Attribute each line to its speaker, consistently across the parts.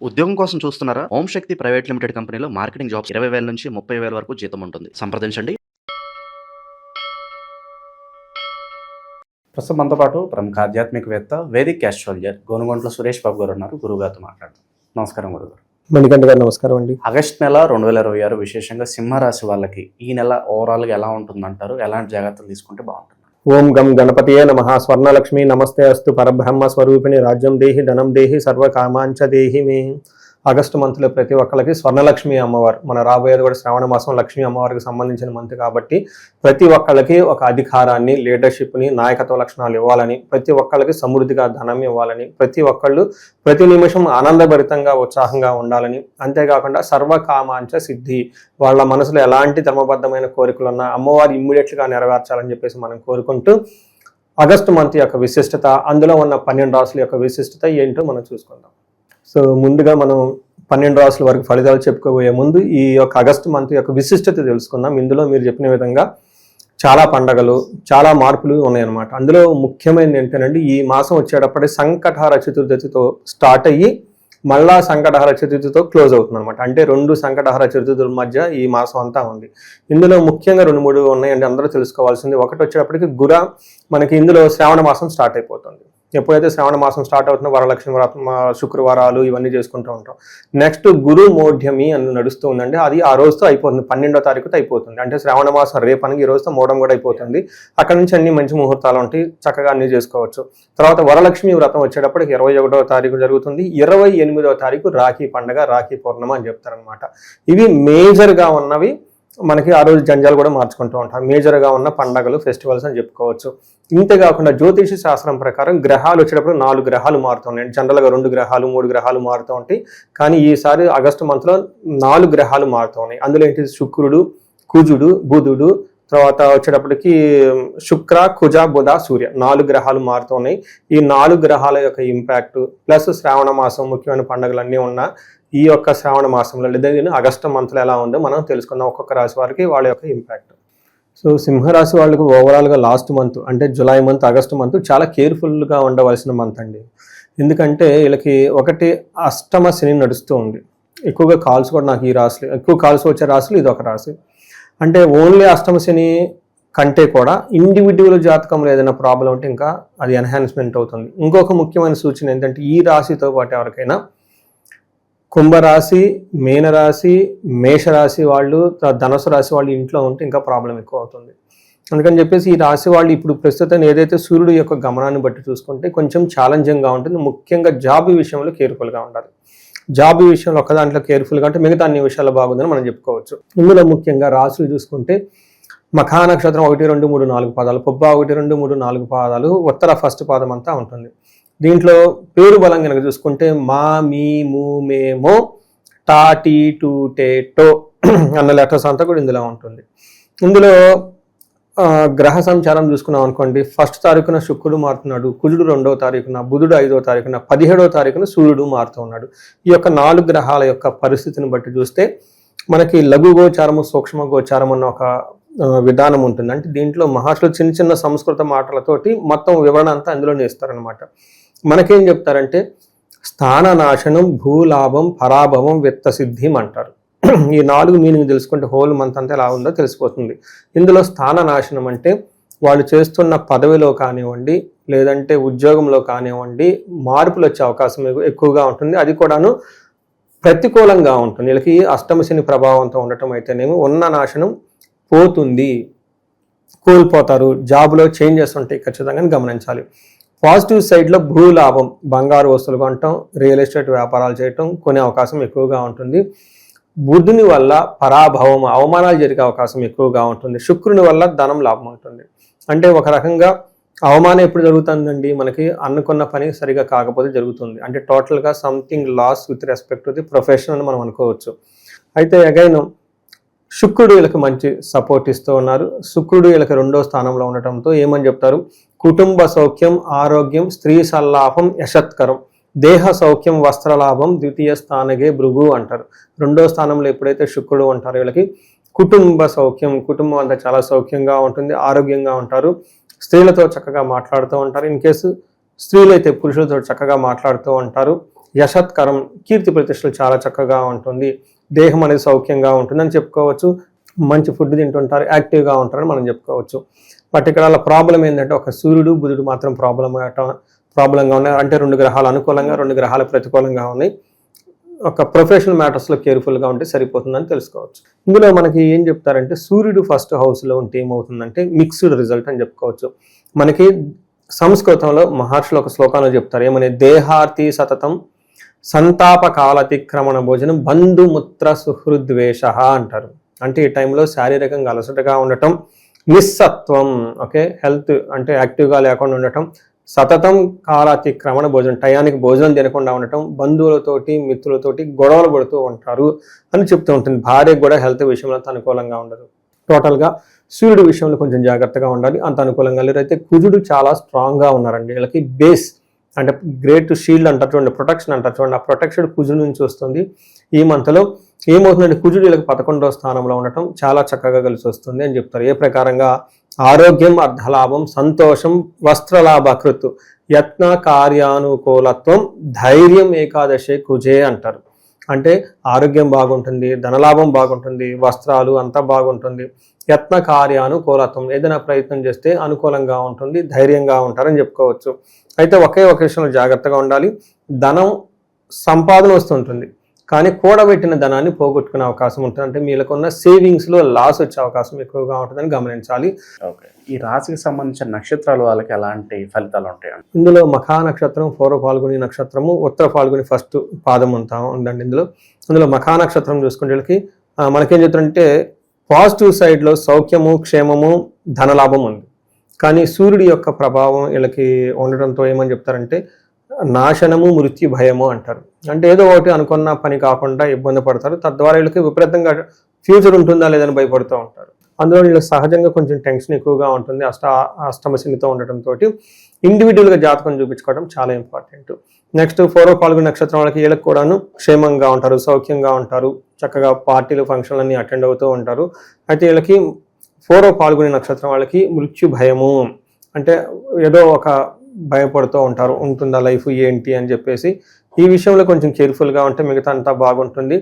Speaker 1: ఉద్యోగం కోసం చూస్తున్నారా? ఓం శక్తి ప్రైవేట్ లిమిటెడ్ కంపెనీలో మార్కెటింగ్ జాబ్స్ 20,000 నుంచి 30,000 వరకు జీతం ఉంటుంది. సంప్రదించండి. ప్రస్తుతం మనతో పాటు ప్రముఖ ఆధ్యాత్మికవేత్త వేదిక్ ఆస్ట్రాలజర్ గోనుగొంట్ల సురేష్ బాబు గారు ఉన్నారు. గురుగారితో మాట్లాడదాం. నమస్కారం గురుగారు.
Speaker 2: మణికంఠ గారు నమస్కారం అండి.
Speaker 1: ఆగస్ట్ నెల 2026 విశేషంగా సింహరాశి వాళ్ళకి ఈ నెల ఓవరాల్గా ఎలా ఉంటుందంటారు? ఎలాంటి జాగ్రత్తలు తీసుకుంటే బాగుంటుంది?
Speaker 2: ఓం గం గణపతియే నమః. స్వర్ణలక్ష్మి నమస్తే అస్తు. పరబ్రహ్మ స్వరూపిణి రాజ్యం దేహి ధనం దేహి సర్వకామాంచ దేహి మే. ఆగస్టు మంత్లో ప్రతి ఒక్కరికి స్వర్ణలక్ష్మి అమ్మవారు, మన రాబోయేది కూడా శ్రావణ మాసం లక్ష్మీ అమ్మవారికి సంబంధించిన మంత్ కాబట్టి ప్రతి ఒక్కళ్ళకి ఒక అధికారాన్ని, లీడర్షిప్ని, నాయకత్వ లక్షణాలు ఇవ్వాలని, ప్రతి ఒక్కళ్ళకి సమృద్ధిగా ధనం ఇవ్వాలని, ప్రతి ఒక్కళ్ళు ప్రతి నిమిషం ఆనందభరితంగా ఉత్సాహంగా ఉండాలని, అంతేకాకుండా సర్వకామాంచ సిద్ధి, వాళ్ళ మనసులో ఎలాంటి ధర్మబద్ధమైన కోరికలు ఉన్నా అమ్మవారు ఇమ్మీడియట్గా నెరవేర్చాలని చెప్పేసి మనం కోరుకుంటూ ఆగస్టు మంత్ యొక్క విశిష్టత, అందులో ఉన్న 12 రాసుల యొక్క విశిష్టత ఏంటో మనం చూసుకుందాం. సో ముందుగా మనం 12 రాసుల వరకు ఫలితాలు చెప్పుకోబోయే ముందు ఈ యొక్క ఆగస్టు మంత్ యొక్క విశిష్టత తెలుసుకుందాం. ఇందులో మీరు చెప్పిన విధంగా చాలా పండగలు, చాలా మార్పులు ఉన్నాయన్నమాట. అందులో ముఖ్యమైనది ఏంటంటే ఈ మాసం వచ్చేటప్పటికి సంకటహర చతుర్దశితో స్టార్ట్ అయ్యి మళ్ళా సంకటహర చతుర్థితో క్లోజ్ అవుతుంది అనమాట. అంటే 2 సంకటహర చతుర్థుల మధ్య ఈ మాసం అంతా ఉంది. ఇందులో ముఖ్యంగా 2-3 ఉన్నాయండి, అందరూ తెలుసుకోవాల్సింది. ఒకటి వచ్చేటప్పటికి మనకి ఇందులో శ్రావణ మాసం స్టార్ట్ అయిపోతుంది. ఎప్పుడైతే శ్రావణ మాసం స్టార్ట్ అవుతుందో వరలక్ష్మి వ్రతం, శుక్రవారాలు ఇవన్నీ చేసుకుంటూ ఉంటాం. నెక్స్ట్ గురు మోఢ్యమి అని నడుస్తూ ఉందండి. అది ఆ రోజుతో అయిపోతుంది, 12వ తారీఖుతో అయిపోతుంది. అంటే శ్రావణ మాసం రేపనికి ఈ రోజుతో మోడం కూడా అయిపోతుంది. అక్కడ నుంచి అన్ని మంచి ముహూర్తాలు ఉంటాయి, చక్కగా అన్ని చేసుకోవచ్చు. తర్వాత వరలక్ష్మి వ్రతం వచ్చేటప్పటికి 21వ తారీఖు జరుగుతుంది. 28వ తారీఖు రాఖీ పండుగ, రాఖీ పౌర్ణమ అని చెప్తారనమాట. ఇవి మేజర్గా ఉన్నవి. మనకి ఆ రోజు జంజాలు కూడా మార్చుకుంటూ ఉంటాం. మేజర్గా ఉన్న పండగలు, ఫెస్టివల్స్ అని చెప్పుకోవచ్చు. ఇంతేకాకుండా జ్యోతిష శాస్త్రం ప్రకారం గ్రహాలు వచ్చేటప్పుడు 4 గ్రహాలు మారుతున్నాయి. జనరల్గా 2 గ్రహాలు 3 గ్రహాలు మారుతూ ఉంటాయి. కానీ ఈసారి ఆగస్టు మంత్లో 4 గ్రహాలు మారుతూ ఉన్నాయి. అందులో ఏంటి? శుక్రుడు, కుజుడు, బుధుడు, తర్వాత వచ్చేటప్పటికి శుక్ర, కుజ, బుధ, సూర్య 4 గ్రహాలు మారుతూ ఉన్నాయి. ఈ 4 గ్రహాల యొక్క ఇంపాక్ట్ ప్లస్ శ్రావణ మాసం ముఖ్యమైన పండుగలన్నీ ఉన్న ఈ యొక్క శ్రావణ మాసంలో లేదా ఆగస్టు మంత్లో ఎలా ఉందో మనం తెలుసుకుందాం. ఒక్కొక్క రాశి వారికి వాళ్ళ యొక్క ఇంపాక్ట్. సో సింహరాశి వాళ్ళకు ఓవరాల్గా లాస్ట్ మంత్ అంటే జూలై మంత్, ఆగస్టు మంత్ చాలా కేర్ఫుల్గా ఉండవలసిన మంత్ అండి. ఎందుకంటే వీళ్ళకి ఒకటి అష్టమ శని నడుస్తూ ఉంది. ఎక్కువగా కాల్స్ కూడా నాకు ఈ రాశులు ఎక్కువ కాల్స్ వచ్చే రాశులు ఇది ఒక రాశి. అంటే ఓన్లీ అష్టమ శని కంటే కూడా ఇండివిజువల్ జాతకంలో ఏదైనా ప్రాబ్లం ఉంటే ఇంకా అది ఎన్హాన్స్మెంట్ అవుతుంది. ఇంకొక ముఖ్యమైన సూచన ఏంటంటే ఈ రాశితో పాటు ఎవరికైనా కుంభరాశి, మీనరాశి, మేషరాశి వాళ్ళు, ధనుసు రాశి వాళ్ళు ఇంట్లో ఉంటే ఇంకా ప్రాబ్లం ఎక్కువ అవుతుంది. అందుకని చెప్పేసి ఈ రాశి వాళ్ళు ఇప్పుడు ప్రస్తుతం ఏదైతే సూర్యుడు యొక్క గమనాన్ని బట్టి చూసుకుంటే కొంచెం ఛాలెంజింగ్గా ఉంటుంది. ముఖ్యంగా జాబ్ విషయంలో కేర్ఫుల్గా ఉండాలి. జాబ్ విషయంలో ఒక దాంట్లో కేర్ఫుల్గా అంటే మిగతా అన్ని విషయాలు బాగుందని మనం చెప్పుకోవచ్చు. ఇందులో ముఖ్యంగా రాశులు చూసుకుంటే మఖా నక్షత్రం 1, 2, 3, 4 పాదాలు, పుబ్బ 1, 2, 3, 4 పాదాలు, ఉత్తర ఫస్ట్ పాదం అంతా ఉంటుంది. దీంట్లో పేరు బలం కనుక చూసుకుంటే మా, మీ, ము, మే, మో, టా, టీ, టు, టే, టో అన్న లెటర్స్ అంతా కూడా ఇందులో ఉంటుంది. ఇందులో గ్రహ సంచారం చూసుకున్నాం అనుకోండి, 1వ తారీఖున శుక్రుడు మారుతున్నాడు, కుజుడు 2వ తారీఖున, బుధుడు 5వ తారీఖున, 17వ తారీఖున సూర్యుడు మారుతూ ఉన్నాడు. ఈ యొక్క 4 గ్రహాల యొక్క పరిస్థితిని బట్టి చూస్తే మనకి లఘు గోచారము, సూక్ష్మ గోచారం అన్న ఒక విధానం ఉంటుంది. అంటే దీంట్లో మహర్షులు చిన్న చిన్న సంస్కృత మాటలతోటి మొత్తం వివరణ అంతా అందులోనే ఇస్తారనమాట. మనకేం చెప్తారంటే స్థాన నాశనం, భూలాభం, పరాభవం, విత్త సిద్ధిం అంటారు. ఈ 4 మీనింగ్ తెలుసుకుంటే హోల్ మంత్ అంతా ఎలా ఉందో తెలిసిపోతుంది. ఇందులో స్థాన నాశనం అంటే వాళ్ళు చేస్తున్న పదవిలో కానివ్వండి, లేదంటే ఉద్యోగంలో కానివ్వండి మార్పులు వచ్చే అవకాశం ఎక్కువగా ఉంటుంది. అది కూడాను ప్రతికూలంగా ఉంటుంది. వీళ్ళకి అష్టమ శని ప్రభావంతో ఉండటం అయితేనేమో ఉన్న నాశనం పోతుంది, కోల్పోతారు. జాబ్లో చేంజెస్ ఉంటాయి, ఖచ్చితంగా గమనించాలి. పాజిటివ్ సైడ్లో భూలాభం, బంగారు వస్తువులు కొనటం, రియల్ ఎస్టేట్ వ్యాపారాలు చేయటం కొనే అవకాశం ఎక్కువగా ఉంటుంది. బుధుని వల్ల పరాభవం, అవమానాలు జరిగే అవకాశం ఎక్కువగా ఉంటుంది. శుక్రుని వల్ల ధనం లాభం ఉంటుంది. అంటే ఒక రకంగా అవమానం ఎప్పుడు జరుగుతుందండి? మనకి అనుకున్న పని సరిగా కాకపోతే జరుగుతుంది. అంటే టోటల్గా something loss with respect to the profession అని మనం అనుకోవచ్చు. అయితే అగైన్ శుక్రుడు వీళ్ళకి మంచి సపోర్ట్ ఇస్తూ ఉన్నారు. శుక్రుడు వీళ్ళకి 2వ స్థానంలో ఉండటంతో ఏమని చెప్తారు? కుటుంబ సౌఖ్యం, ఆరోగ్యం, స్త్రీ సల్లాభం, యశత్కరం, దేహ సౌఖ్యం, వస్త్రలాభం, ద్వితీయ స్థానగే భృగు అంటారు. 2వ స్థానంలో ఎప్పుడైతే శుక్రుడు ఉంటారో వీళ్ళకి కుటుంబ సౌఖ్యం, కుటుంబం అంతా చాలా సౌఖ్యంగా ఉంటుంది, ఆరోగ్యంగా ఉంటారు, స్త్రీలతో చక్కగా మాట్లాడుతూ ఉంటారు. ఇన్ కేసు స్త్రీలు అయితే పురుషులతో చక్కగా మాట్లాడుతూ ఉంటారు. యశత్కరం, కీర్తి ప్రతిష్టలు చాలా చక్కగా ఉంటుంది, దేహం అనేది సౌఖ్యంగా ఉంటుందని చెప్పుకోవచ్చు. మంచి ఫుడ్ తింటుంటారు, యాక్టివ్గా ఉంటారని మనం చెప్పుకోవచ్చు. బట్ ఇక్కడ వాళ్ళ ప్రాబ్లం ఏంటంటే ఒక సూర్యుడు బుధుడు మాత్రం ప్రాబ్లంగా ఉన్నాయి. అంటే 2 గ్రహాలు అనుకూలంగా 2 గ్రహాలు ప్రతికూలంగా ఉన్నాయి. ఒక ప్రొఫెషనల్ మ్యాటర్స్లో కేర్ఫుల్గా ఉంటే సరిపోతుందని తెలుసుకోవచ్చు. ఇందులో మనకి ఏం చెప్తారంటే సూర్యుడు ఫస్ట్ హౌస్లో ఉంటే ఏమవుతుందంటే మిక్స్డ్ రిజల్ట్ అని చెప్పుకోవచ్చు. మనకి సంస్కృతంలో మహర్షులు ఒక శ్లోకంలో చెప్తారు ఏమని, దేహార్తి సతతం సంతాప కాలతిక్రమణ భోజనం బంధుముత్ర సుహృద్వేష అంటారు. అంటే ఈ టైంలో శారీరకంగా అలసటగా ఉండటం, నిస్సత్వం, ఓకే, హెల్త్ అంటే యాక్టివ్గా లేకుండా ఉండటం, సతతం కాలాతిక్రమణ భోజనం, టయానికి భోజనం తినకుండా ఉండటం, బంధువులతోటి మిత్రులతోటి గొడవలు పడుతూ ఉంటారు అని చెప్తూ ఉంటుంది. భార్యకు కూడా హెల్త్ విషయంలో అంత అనుకూలంగా ఉండదు. టోటల్గా సూర్యుడు విషయంలో కొంచెం జాగ్రత్తగా ఉండాలి, అంత అనుకూలంగా లేరు. అయితే కుజుడు చాలా స్ట్రాంగ్గా ఉన్నారండి. వీళ్ళకి బేస్ అంటే గ్రేట్ షీల్డ్ అంటారు చూడండి, ప్రొటెక్షన్ అంటారు చూడండి, ఆ ప్రొటెక్షన్ కుజుడు నుంచి వస్తుంది. ఈ మంత్లో ఏమవుతుందంటే కుజుడు వీళ్ళకి 11వ స్థానంలో ఉండటం చాలా చక్కగా కలిసి వస్తుంది అని చెప్తారు. ఏ ప్రకారంగా ఆరోగ్యం, అర్ధలాభం, సంతోషం, వస్త్రలాభకృత్, యత్న కార్యానుకూలత్వం, ధైర్యం ఏకాదశి కుజే అంటారు. అంటే ఆరోగ్యం బాగుంటుంది, ధనలాభం బాగుంటుంది, వస్త్రాలు అంతా బాగుంటుంది, యత్న కార్యానుకూలత్వం, ఏదైనా ప్రయత్నం చేస్తే అనుకూలంగా ఉంటుంది, ధైర్యంగా ఉంటారని చెప్పుకోవచ్చు. అయితే ఒకే విషయంలో జాగ్రత్తగా ఉండాలి. ధనం సంపాదన వస్తుంటుంది, కానీ కూడబెట్టిన ధనాన్ని పోగొట్టుకునే అవకాశం ఉంటుంది. అంటే మీకున్న సేవింగ్స్లో లాస్ వచ్చే అవకాశం ఎక్కువగా ఉంటుందని గమనించాలి.
Speaker 1: ఓకే, ఈ రాశికి సంబంధించిన నక్షత్రాలు వాళ్ళకి ఎలాంటి ఫలితాలు ఉంటాయి?
Speaker 2: ఇందులో మఖా నక్షత్రం, పూర్వ ఫాల్గుని నక్షత్రము, ఉత్తర ఫాల్గుని ఫస్ట్ పాదం ఉందండి. ఇందులో మఖా నక్షత్రం చూసుకుంటే వీళ్ళకి మనకేం చెప్తారంటే పాజిటివ్ సైడ్లో సౌఖ్యము, క్షేమము, ధనలాభం ఉంది. కానీ సూర్యుడి యొక్క ప్రభావం వీళ్ళకి ఉండటంతో ఏమని చెప్తారంటే నాశనము, మృత్యు భయము అంటారు. అంటే ఏదో ఒకటి అనుకున్న పని కాకుండా ఇబ్బంది పడతారు, తద్వారా వీళ్ళకి విపరీతంగా ఫ్యూచర్ ఉంటుందా లేదని భయపడుతూ ఉంటారు. అందులో వీళ్ళకి సహజంగా కొంచెం టెన్షన్ ఎక్కువగా ఉంటుంది. అష్టమ శనితో ఉండటంతో ఇండివిజువల్గా జాతకం చూపించుకోవడం చాలా ఇంపార్టెంట్. నెక్స్ట్ పూర్వ ఫాల్గుని నక్షత్రం వాళ్ళకి వీళ్ళకి కూడాను క్షేమంగా ఉంటారు, సౌఖ్యంగా ఉంటారు, చక్కగా పార్టీలు ఫంక్షన్లన్నీ అటెండ్ అవుతూ ఉంటారు. అయితే వీళ్ళకి పూర్వ ఫాల్గుని నక్షత్రం వాళ్ళకి మృత్యు భయము, అంటే ఏదో ఒక భయపడుతూ ఉంటారు, ఉంటుందా లైఫ్ ఏంటి అని చెప్పేసి. ఈ విషయంలో కొంచెం కేర్ఫుల్గా ఉంటే మిగతా అంతా బాగుంటుంది.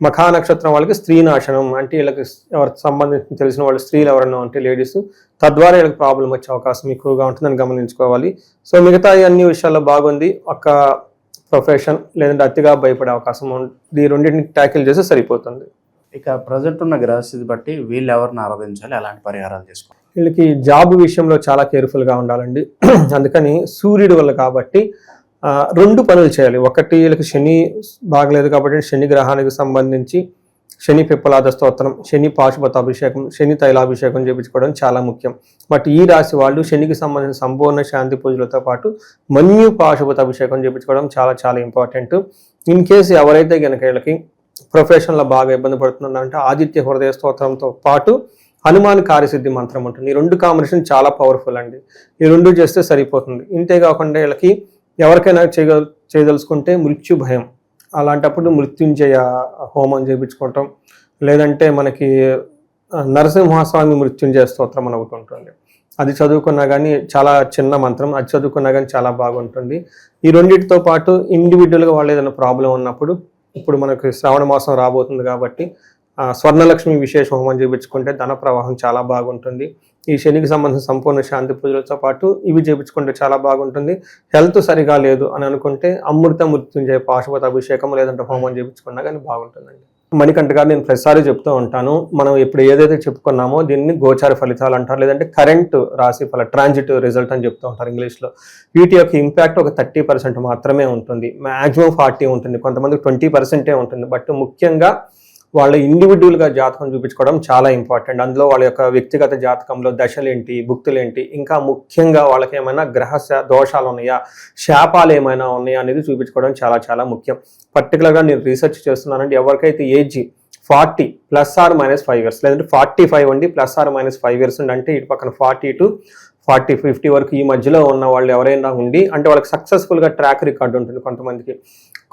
Speaker 2: మఖా నక్షత్రం వాళ్ళకి స్త్రీ నాశనం, అంటే వీళ్ళకి ఎవరికి సంబంధించి తెలిసిన వాళ్ళు స్త్రీలు ఎవరైనా ఉంటే లేడీస్, తద్వారా వీళ్ళకి ప్రాబ్లం వచ్చే అవకాశం ఎక్కువగా ఉంటుందని గమనించుకోవాలి. సో మిగతా అన్ని విషయాల్లో బాగుంది. ఒక ప్రొఫెషన్ లేదంటే అతిగా భయపడే అవకాశం ఉంది. ఈ రెండింటిని ట్యాకిల్ చేస్తే సరిపోతుంది.
Speaker 1: ఇక ప్రజెంట్ ఉన్న గ్రహస్థితి బట్టి వీళ్ళు ఎవరిని ఆరాధించాలి, ఎలాంటి పరిహారాలు చేసుకోవాలి?
Speaker 2: వీళ్ళకి జాబ్ విషయంలో చాలా కేర్ఫుల్గా ఉండాలండి. అందుకని సూర్యుడు వల్ల కాబట్టి 2 పనులు చేయాలి. ఒకటి వీళ్ళకి శని బాగలేదు కాబట్టి శని గ్రహానికి సంబంధించి శని పిప్పలాద స్తోత్రం, శని పాశుపతాభిషేకం, శని తైలాభిషేకం చేయించుకోవడం చాలా ముఖ్యం. బట్ ఈ రాశి వాళ్ళు శనికి సంబంధించిన సంపూర్ణ శాంతి పూజలతో పాటు మన్యు పాశుపతాభిషేకం చేయించుకోవడం చాలా చాలా ఇంపార్టెంట్. ఇన్ కేసు ఎవరైతే కనుక వీళ్ళకి ప్రొఫెషన్లో బాగా ఇబ్బంది పడుతున్నారంటే ఆదిత్య హృదయ స్తోత్రంతో పాటు హనుమాన్ కార్యసిద్ధి మంత్రం ఉంటుంది. ఈ 2 కాంబినేషన్ చాలా పవర్ఫుల్ అండి. ఈ 2 చేస్తే సరిపోతుంది. ఇంతేకాకుండా వీళ్ళకి ఎవరికైనా చేయదలుచుకుంటే మృత్యు భయం, అలాంటప్పుడు మృత్యుంజయ హోమం చేయించుకోవటం, లేదంటే మనకి నరసింహస్వామి మృత్యుంజయ స్తోత్రం అని ఒకటి ఉంటుంది. అది చదువుకున్నా కానీ చాలా చిన్న మంత్రం, అది చదువుకున్నా కానీ చాలా బాగుంటుంది. ఈ రెండింటితో పాటు ఇండివిజువల్గా వాళ్ళు ఏదైనా ప్రాబ్లం ఉన్నప్పుడు, ఇప్పుడు మనకి శ్రావణ మాసం రాబోతుంది కాబట్టి స్వర్ణలక్ష్మి విశేష హోమం చేయించుకుంటే ధన ప్రవాహం చాలా బాగుంటుంది. ఈ శనికి సంబంధించిన సంపూర్ణ శాంతి పూజలతో పాటు ఇవి చేయించుకుంటే చాలా బాగుంటుంది. హెల్త్ సరిగా లేదు అని అనుకుంటే అమృత మృత్యుంజయ పాశుపత అభిషేకం లేదంటే హోమం చేయించుకున్నా కానీ బాగుంటుందండి. మణికంఠ గారు నేను ప్రతిసారి చెప్తూ ఉంటాను, మనం ఇప్పుడు ఏదైతే చెప్పుకున్నామో దీన్ని గోచార ఫలితాలు అంటారు, లేదంటే కరెంట్ రాశి ఫల ట్రాన్జిట్ రిజల్ట్ అని చెప్తూ ఉంటారు ఇంగ్లీష్లో. వీటి యొక్క ఇంపాక్ట్ ఒక 30% మాత్రమే ఉంటుంది, మ్యాక్సిమం 40 ఉంటుంది, కొంతమంది 20% ఉంటుంది. బట్ ముఖ్యంగా వాళ్ళ ఇండివిజువల్గా జాతకం చూపించుకోవడం చాలా ఇంపార్టెంట్. అందులో వాళ్ళ యొక్క వ్యక్తిగత జాతకంలో దశలేంటి, భుక్తులేంటి, ఇంకా ముఖ్యంగా వాళ్ళకి ఏమైనా గ్రహ దోషాలు ఉన్నాయా, శాపాలు ఏమైనా ఉన్నాయా అనేది చూపించుకోవడం చాలా చాలా ముఖ్యం. పర్టికులర్గా నేను రీసెర్చ్ చేస్తున్నానంటే ఎవరికైతే ఏజ్ 40 ± 5 years లేదంటే 45 అండి ±5 years ఉండి, అంటే ఇటు పక్కన 40 to 40, 50 వరకు ఈ మధ్యలో ఉన్న వాళ్ళు ఎవరైనా ఉండి, అంటే వాళ్ళకి సక్సెస్ఫుల్గా ట్రాక్ రికార్డు ఉంటుంది. కొంతమందికి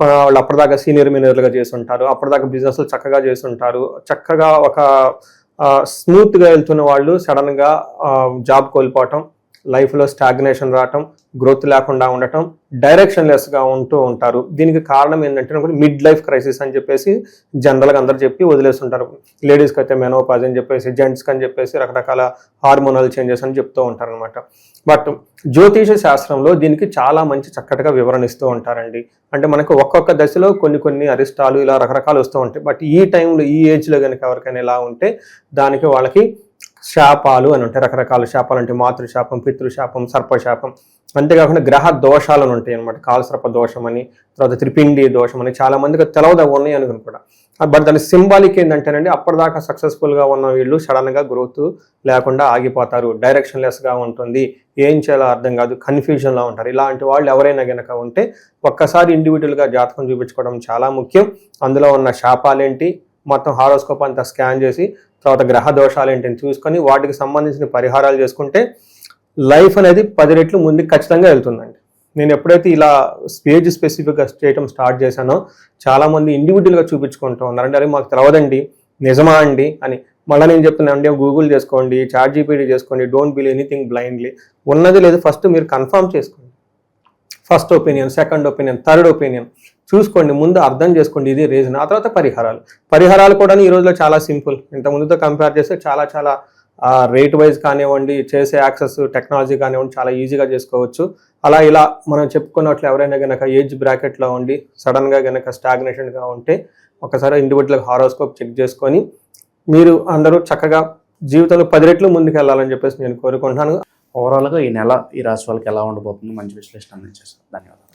Speaker 2: వాళ్ళు అప్పటిదాకా సీనియర్ మేనేజర్గా చేస్తుంటారు, అప్పటిదాకా బిజినెస్లు చక్కగా చేస్తుంటారు, చక్కగా ఒక స్మూత్గా వెళ్తున్న వాళ్ళు సడన్గా జాబ్ కోల్పోవటం, లైఫ్లో స్టాగ్నేషన్ రావటం, గ్రోత్ లేకుండా ఉండటం, డైరెక్షన్లెస్గా ఉంటూ ఉంటారు. దీనికి కారణం ఏంటంటే మిడ్ లైఫ్ క్రైసిస్ అని చెప్పేసి జనరల్గా అందరు చెప్పి వదిలేస్తుంటారు. లేడీస్కి అయితే మెనోపాజ్ అని చెప్పేసి, జెంట్స్కి అని చెప్పేసి రకరకాల హార్మోనల్ చేంజెస్ అని చెప్తూ ఉంటారు అనమాట. బట్ జ్యోతిష శాస్త్రంలో దీనికి చాలా మంచి చక్కటిగా వివరణ ఇస్తూ ఉంటారండి. అంటే మనకు ఒక్కొక్క దశలో కొన్ని అరిష్టాలు ఇలా రకరకాలు వస్తూ ఉంటాయి. బట్ ఈ టైంలో ఈ ఏజ్లో కనుక ఎవరికైనా ఇలా ఉంటే దానికి వాళ్ళకి శాపాలు అని ఉంటాయి. రకరకాల శాపాలు అంటే మాతృశాపం, పితృశాపం, సర్పశాపం, అంతేకాకుండా గ్రహ దోషాలు అని ఉంటాయి అనమాట. కాలసర్ప దోషం అని, తర్వాత త్రిపిండి దోషం అని చాలా మందికి తెలవదు ఉన్నాయి అనుకుని కూడా. బట్ దాని సింబాలిక్ ఏంటంటేనండి, అప్పటిదాకా సక్సెస్ఫుల్గా ఉన్న వీళ్ళు సడన్గా గ్రోత్ లేకుండా ఆగిపోతారు, డైరెక్షన్లెస్గా ఉంటుంది, ఏం చేయాలో అర్థం కాదు, కన్ఫ్యూజన్లో ఉంటారు. ఇలాంటి వాళ్ళు ఎవరైనా కనుక ఉంటే ఒక్కసారి ఇండివిజువల్గా జాతకం చూపించుకోవడం చాలా ముఖ్యం. అందులో ఉన్న శాపాలేంటి మొత్తం హారోస్కోప్ అంతా స్కాన్ చేసి తర్వాత గ్రహ దోషాలు ఏంటని చూసుకొని వాటికి సంబంధించిన పరిహారాలు చేసుకుంటే లైఫ్ అనేది 10 రెట్లు ముందుకు ఖచ్చితంగా వెళ్తుందండి. నేను ఎప్పుడైతే ఇలా స్టేజ్ స్పెసిఫిక్గా చేయటం స్టార్ట్ చేశానో చాలామంది ఇండివిజువల్గా చూపించుకుంటూ ఉన్నారు. అంటే అరే మాకు తెలవదండి, నిజమా అండి అని. మళ్ళీ నేను చెప్తున్నాను అండి, గూగుల్ చేసుకోండి, చాట్ జీపీటీ చేసుకోండి, డోంట్ బిలీవ్ ఎనీథింగ్ బ్లైండ్లీ. ఉన్నది లేదు ఫస్ట్ మీరు కన్ఫర్మ్ చేసుకోండి. First opinion, second opinion, third opinion చూసుకోండి, ముందు అర్థం చేసుకోండి ఇది రీజన్. ఆ తర్వాత పరిహారాలు కూడా ఈ రోజులో చాలా సింపుల్. ఇంత ముందుతో కంపేర్ చేస్తే చాలా రేట్ వైజ్ కానివ్వండి, చేసే యాక్సెస్ టెక్నాలజీ కానివ్వండి చాలా ఈజీగా చేసుకోవచ్చు. అలా ఇలా మనం చెప్పుకున్నట్లు ఎవరైనా కనుక ఏజ్ బ్రాకెట్లో ఉండి సడన్గా కనుక స్టాగ్నేషన్గా ఉంటే ఒకసారి ఇండివిజువల్ హారోస్కోప్ చెక్ చేసుకొని మీరు అందరూ చక్కగా జీవితంలో 10 రెట్లు ముందుకు వెళ్ళాలని చెప్పేసి నేను కోరుకుంటున్నాను.
Speaker 1: ఓవరాల్గా ఈ నెల ఈ రాశి వాళ్ళకి ఎలా ఉండబోతుంది మంచి విశ్లేషణ అందించేసారు. ధన్యవాదాలు.